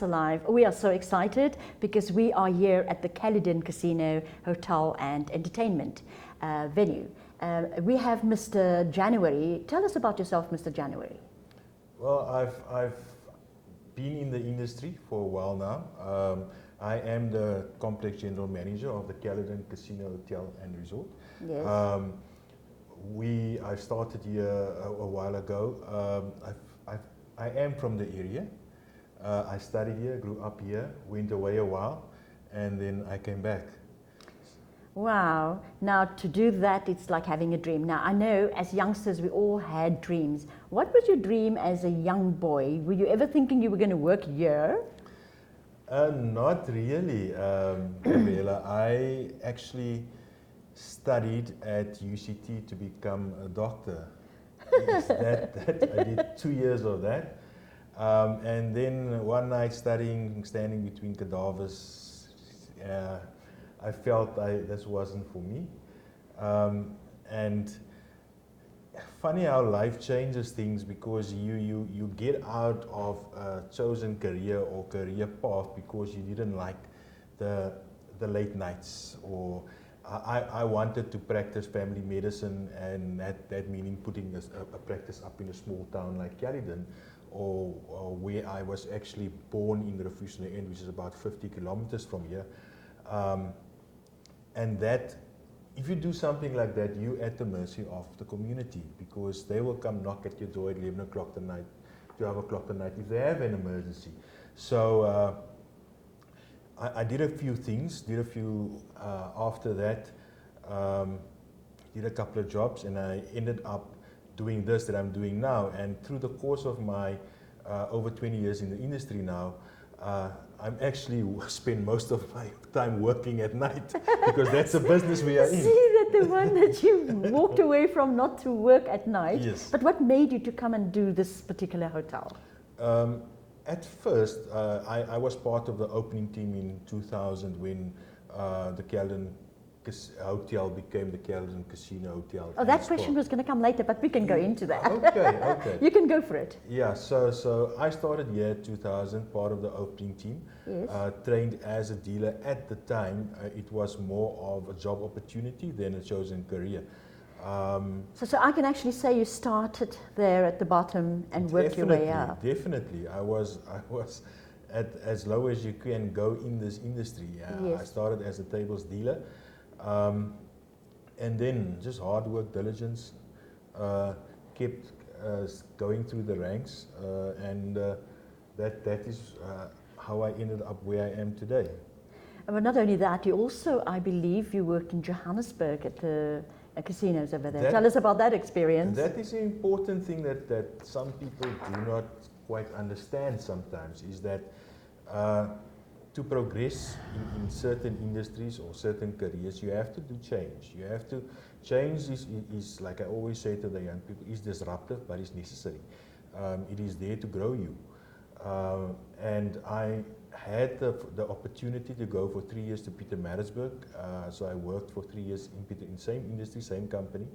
alive. We are so excited because we are here at the Caledon Casino, Hotel and Entertainment venue. We have Mr. January. Tell us about yourself, Mr. January. Well, I've been in the industry for a while now. I am the complex general manager of the Caledon Casino Hotel and Resort. Yes. I started here a while ago. I am from the area. I studied here, grew up here, went away a while, and then I came back. Wow. Now, to do that, it's like having a dream. Now, I know as youngsters, we all had dreams. What was your dream as a young boy? Were you ever thinking you were going to work here? Not really, Gabriela. I actually studied at UCT to become a doctor. I did 2 years of that. And then one night standing between cadavers, I felt this wasn't for me. And funny how life changes things, because you get out of a chosen career or career path because you didn't like the late nights, or I wanted to practice family medicine, and that meaning putting a practice up in a small town like Caledon, or where I was actually born in the Refusionary End, which is about 50 kilometers from here. And that, if you do something like that, you're at the mercy of the community, because they will come knock at your door at 11 o'clock at night, 12 o'clock at night if they have an emergency. So I did a few things, after that, did a couple of jobs, and I ended up doing this that I'm doing now. And through the course of my over 20 years in the industry now, I'm actually spend most of my time working at night, because that's the business we are in. See that the one that you walked away from not to work at night. Yes. But what made you to come and do this particular hotel? At first, I was part of the opening team in 2000 when the Caledon Hotel became the Caledon Casino Hotel. Oh, that question was going to come later, but we can go into that. Okay. You can go for it. Yeah, so I started here in 2000, part of the opening team. Yes. Trained as a dealer. At the time, it was more of a job opportunity than a chosen career. So I can actually say you started there at the bottom and worked your way up. Definitely. I was at as low as you can go in this industry. Yes. I started as a tables dealer. And then just hard work, diligence, kept going through the ranks, and that is how I ended up where I am today. But not only that, you also, I believe, you worked in Johannesburg at the casinos over there. Tell us about that experience. That is an important thing that some people do not quite understand sometimes, is that to progress in certain industries or certain careers, you have to do change. You have to change is like I always say to the young people, is disruptive, but it's necessary. It is there to grow you. And I had the opportunity to go for 3 years to Pietermaritzburg. So I worked for 3 years in same industry, same company.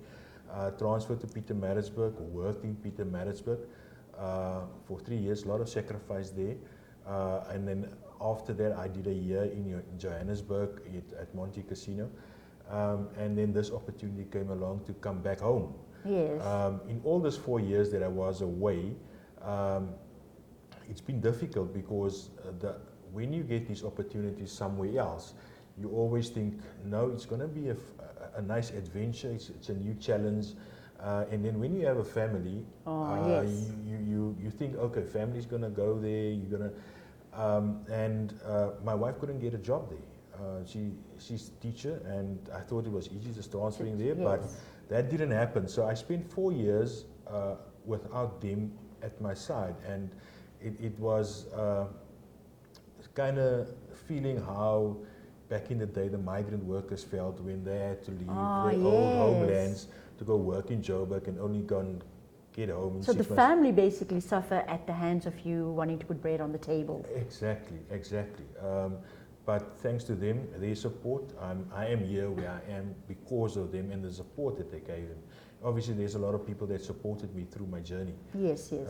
Transferred to Pietermaritzburg, worked in Pietermaritzburg for 3 years. A lot of sacrifice there. And then after that, I did a year in Johannesburg at Monte Casino, and then this opportunity came along to come back home. Yes. In all those 4 years that I was away, it's been difficult, because when you get these opportunities somewhere else, you always think, no, it's going to be a nice adventure, it's a new challenge. And then when you have a family, yes. you think, okay, family's going to go there, you're going to... and my wife couldn't get a job there. She's a teacher, and I thought it was easy just transferring there, yes. but that didn't happen. So I spent 4 years without them at my side, and it was kind of feeling how back in the day the migrant workers felt when they had to leave their old homelands to go work in Joburg and only go and get home in 6 months. So the family basically suffer at the hands of you wanting to put bread on the table. Exactly. But thanks to them, their support, I am here where I am because of them and the support that they gave them. obviously there's a lot of people that supported me through my journey Yes, yes.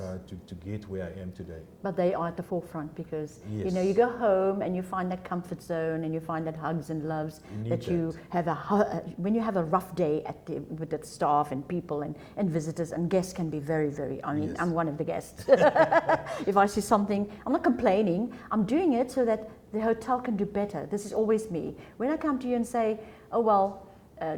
to get where I am today. But they are at the forefront because, you Yes. know, you go home and you find that comfort zone and you find that hugs and loves You that need you have when you have a rough day with the staff and people and visitors and guests can be very, very, I mean, Yes. I'm one of the guests. If I see something, I'm not complaining, I'm doing it so that the hotel can do better. This is always me. When I come to you and say, oh, well,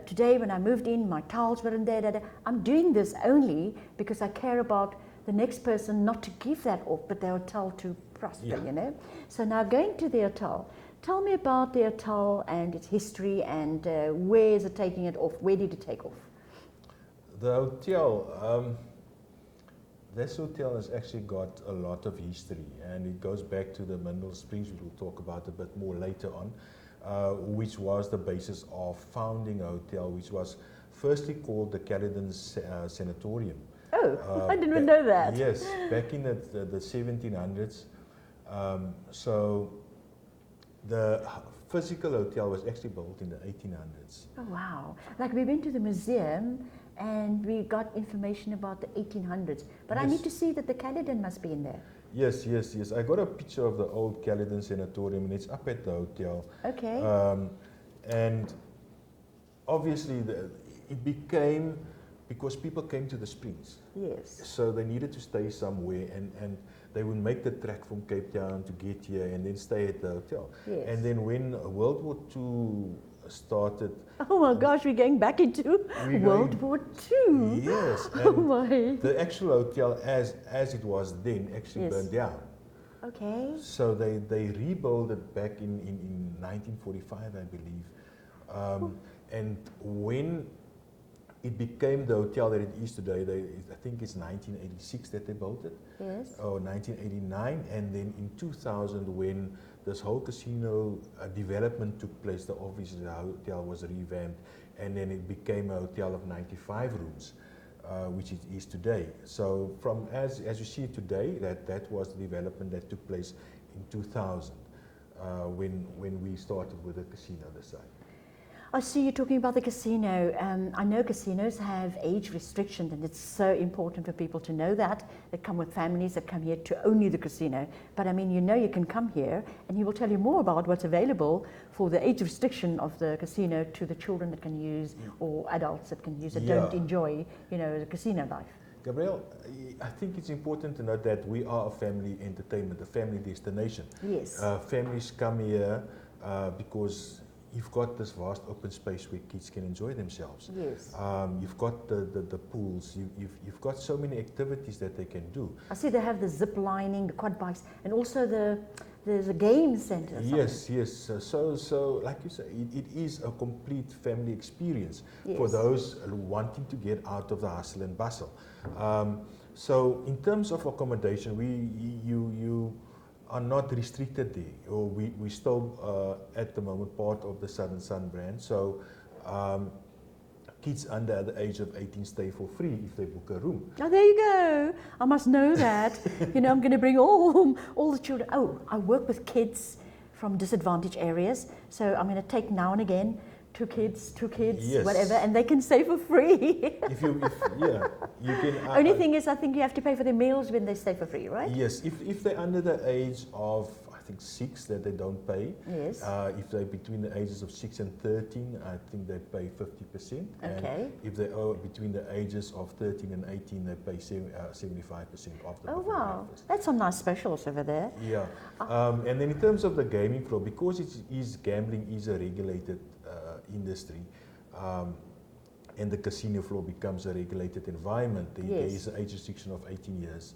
today when I moved in, my towels weren't there, I'm doing this only because I care about the next person, not to give that off, but the hotel to prosper, Yeah. you know. So now going to the hotel, tell me about the hotel and its history and where is it taking it off? Where did it take off? The hotel, this hotel has actually got a lot of history, and it goes back to the Mineral Springs, which we'll talk about a bit more later on, which was the basis of founding a hotel, which was firstly called the Caledon Sanatorium. Oh, I didn't even know that. Yes, back in the 1700s. So the physical hotel was actually built in the 1800s. Oh, wow. Like we went to the museum and we got information about the 1800s. But I Yes. need to see that the Caledon must be in there. Yes, yes, yes. I got a picture of the old Caledon Sanatorium, and it's up at the hotel. Okay. And obviously, it became because people came to the Springs, Yes. so they needed to stay somewhere, and they would make the trek from Cape Town to get here, and then stay at the hotel. Yes. And then when World War II started, Oh my gosh, we're going back into We're World going- War II. yes, Oh and my. the actual hotel, as it was then, actually Yes. burned down. Okay. So they rebuilt it back in 1945, I believe. And when it became the hotel that it is today, I think it's 1986 that they built it, Yes. or 1989. And then in 2000, when this whole casino development took place, obviously the hotel was revamped, and then it became a hotel of 95 rooms. Which it is today. So from as you see it today, that was the development that took place in 2000 when we started with the casino this side. I see you talking about the casino. I know casinos have age restrictions, and it's so important for people to know that. They come with families that come here to only the casino. But I mean, you know, you can come here, and he will tell you more about what's available for the age restriction of the casino to the children that can use, or adults that can use that don't Yeah. enjoy, you know, the casino life. Gabrielle, I think it's important to note that we are a family entertainment, a family destination. Yes. Families come here because you've got this vast open space where kids can enjoy themselves. Yes. You've got the pools. You've got so many activities that they can do. I see they have the zip lining, the quad bikes, and also there's a game center. or something. Yes, yes. So like you say, it is a complete family experience for Yes. those wanting to get out of the hustle and bustle. So in terms of accommodation, you are not restricted there, or we still at the moment part of the Southern Sun brand. So kids under the age of 18 stay for free if they book a room. Oh, there you go. I must know that. You know, I'm going to bring all the children. Oh, I work with kids from disadvantaged areas, so I'm going to take now and again two kids, Yes. whatever, and they can stay for free. If you can. Only thing is, I think you have to pay for their meals when they stay for free, right? Yes, if they're under the age of, I think 6, that they don't pay. Yes. If they're between the ages of 6 and 13, I think they pay 50%. Okay. And if they are between the ages of 13 and 18, they pay 75% of the Oh, buffet wow. breakfast. That's some nice specials over there. Yeah. And then in terms of the gaming floor, because gambling is a regulated industry, and the casino floor becomes a regulated environment, there Yes. is an age restriction of 18 years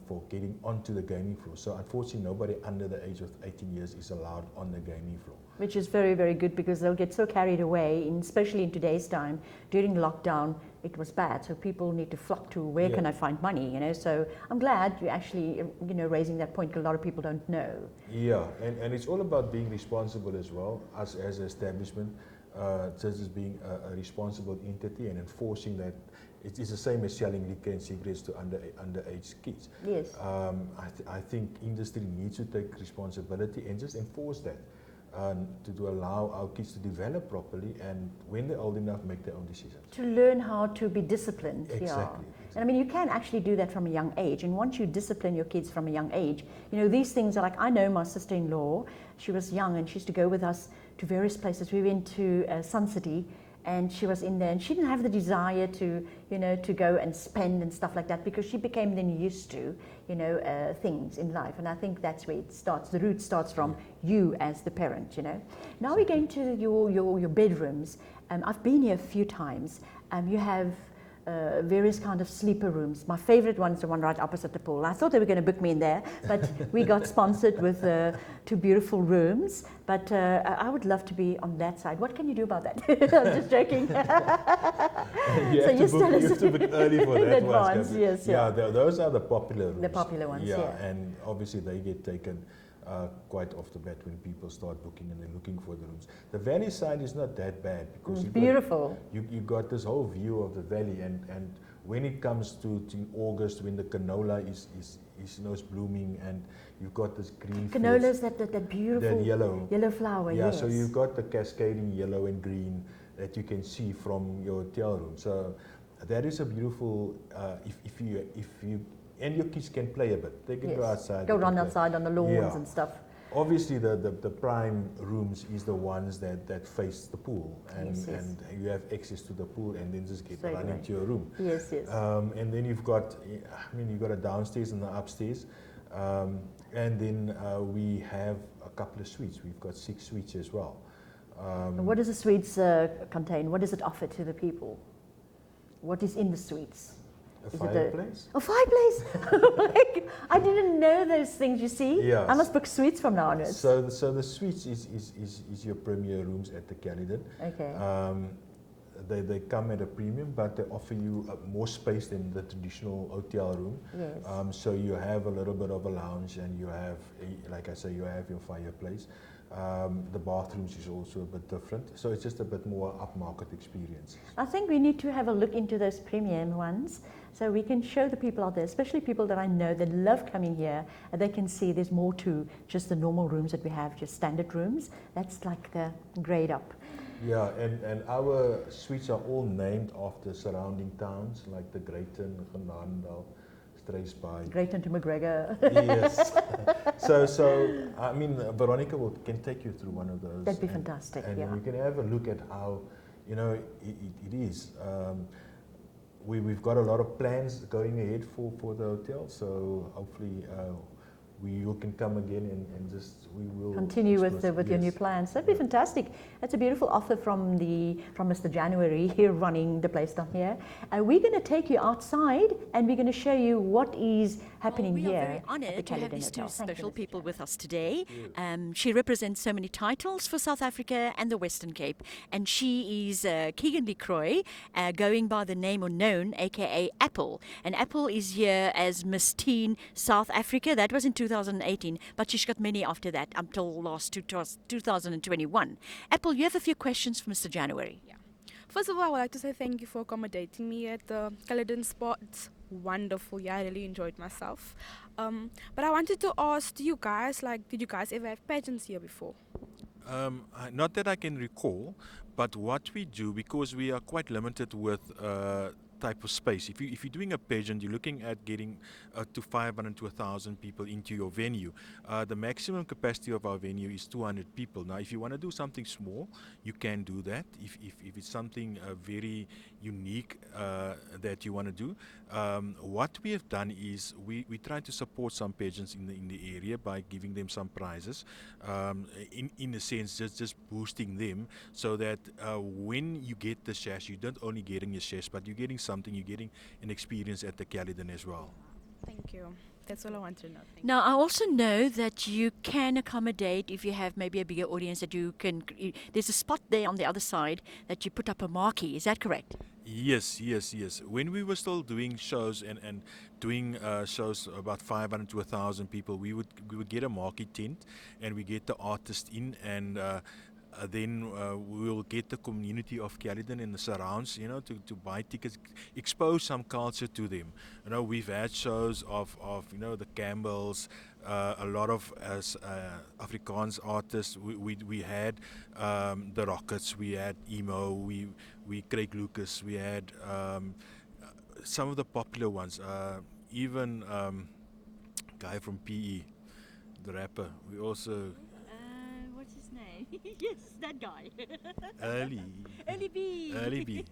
for getting onto the gaming floor. So unfortunately, nobody under the age of 18 years is allowed on the gaming floor. Which is very, very good, because they'll get so carried away, especially in today's time. During lockdown, it was bad, so people need to flock to where Yeah. can I find money, you know. So I'm glad you're actually, you know, raising that point, 'cause a lot of people don't know. Yeah, and it's all about being responsible as well, as an establishment, just as being a responsible entity and enforcing that. It is the same as selling liquor and cigarettes to underage kids. Yes. I think industry needs to take responsibility and just enforce that. to allow our kids to develop properly, and when they're old enough, make their own decisions. To learn how to be disciplined. Exactly. And I mean, you can actually do that from a young age. And once you discipline your kids from a young age, you know, these things are like, I know my sister-in-law, she was young and she used to go with us to various places. We went to Sun City, and she was in there, and she didn't have the desire to, you know, to go and spend and stuff like that, because she became then used to, you know, things in life. And I think that's where it starts. The root starts from you as the parent, you know. Now we're going to your bedrooms. I've been here a few times. You have various kind of sleeper rooms. My favorite one is the one right opposite the pool. I thought they were going to book me in there, but we got sponsored with 2 beautiful rooms. But I would love to be on that side. What can you do about that? I'm just joking. You have to book early for that. In advance, yes. Yeah, those are the popular rooms. The popular ones, yeah. And obviously they get taken quite off the bat when people start booking and they're looking for the rooms. The valley side is not that bad, because beautiful. You got this whole view of the valley, and when it comes to August, when the canola is blooming, and you've got this green canola is that beautiful that yellow flower. Yeah, yes. so you've got the cascading yellow and green that you can see from your hotel room. So that is a beautiful. If you and your kids can play a bit. They can go outside. Go run outside on the lawns and stuff. Obviously, the prime rooms is the ones that face the pool, and you have access to the pool, and then just get running to your room. Yes, yes. And then you've got a downstairs and an upstairs, and then we have a couple of suites. We've got 6 suites as well. And what does the suites contain? What does it offer to the people? What is in the suites? A fireplace? A fireplace? Like, I didn't know those things, you see. Yeah. I must book suites from now on. So the suites is your premier rooms at the Caledon. Okay. They come at a premium, but they offer you more space than the traditional hotel room. Yes. So you have a little bit of a lounge, and you have, like I say, you have your fireplace. The bathrooms is also a bit different, so it's just a bit more upmarket experience. I think we need to have a look into those premium ones, so we can show the people out there, especially people that I know that love coming here, and they can see there's more to just the normal rooms that we have, just standard rooms. That's like the grade up. Yeah, and our suites are all named after surrounding towns, like the Greyton, Genadendal, Struisbaai. Greyton to McGregor. Yes. So I mean, Veronica can take you through one of those. That'd be fantastic. And you can have a look at how, you know, it is. We've got a lot of plans going ahead for the hotel, so hopefully you can come again and just we will continue with your new plans. That'd be fantastic. That's a beautiful offer from Mr. January here running the place down here. We're going to take you outside, and we're going to show you what is happening here. We are very honoured to have these 2 special people with us today. She represents so many titles for South Africa and the Western Cape, and she is Keegan Lecroy, going by the name or known, aka Apple. And Apple is here as Miss Teen South Africa. That was in 2018, but she's got many after that until last 2021. Apple, you have a few questions for Mr. January. Yeah. First of all, I would like to say thank you for accommodating me at the Caledon spot. It's wonderful. Yeah, I really enjoyed myself. But I wanted to ask you guys, like, did you guys ever have pageants here before? Not that I can recall, but what we do, because we are quite limited with type of space. If you're doing a pageant, you're looking at getting to 500 to 1,000 people into your venue. The maximum capacity of our venue is 200 people. Now, if you want to do something small, you can do that. If it's something very unique that you want to do, what we have done is we try to support some pageants in the area by giving them some prizes. In a sense, just boosting them so that when you get the shares, you don't only getting your shares, but you're getting something, you're getting an experience at the Caledon as well. Thank you. That's all I want to know. Thank Now, I also know that you can accommodate, if you have maybe a bigger audience, that you can, there's a spot there on the other side that you put up a marquee. Is that correct? Yes. When we were still doing shows and doing shows about 500 to 1,000 people, we would get a marquee tent, and we get the artist in, and then we will get the community of Caledon and the surrounds, to buy tickets, expose some culture to them. We've had shows of the Campbells, a lot of as Afrikaans artists. We had the Rockets, we had Emo, we Craig Lucas, we had some of the popular ones. Even guy from PE, the rapper. We also What's his name? Yes, that guy. Early B.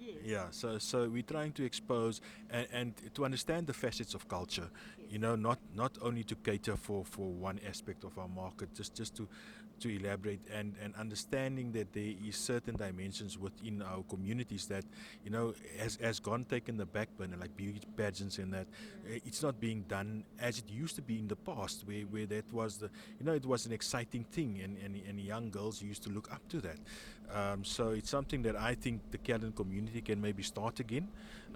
Yes. Yeah, so we're trying to expose and to understand the facets of culture, you know, not only to cater for one aspect of our market, just to elaborate and understanding that there is certain dimensions within our communities that, you know, has gone taken the back burner, like beauty pageants and that. It's not being done as it used to be in the past, where that was the, you know, it was an exciting thing, and young girls used to look up to that. So it's something that I think the Caledon community can maybe start again,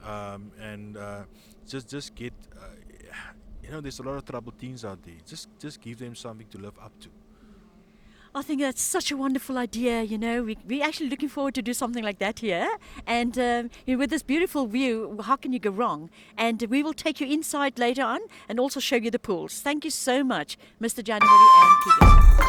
and just get, you know, there's a lot of troubled teens out there. Just give them something to live up to. I think that's such a wonderful idea. You know, we're actually looking forward to do something like that here. And you know, with this beautiful view, how can you go wrong? And we will take you inside later on and also show you the pools. Thank you so much, Mr. January and Keegan.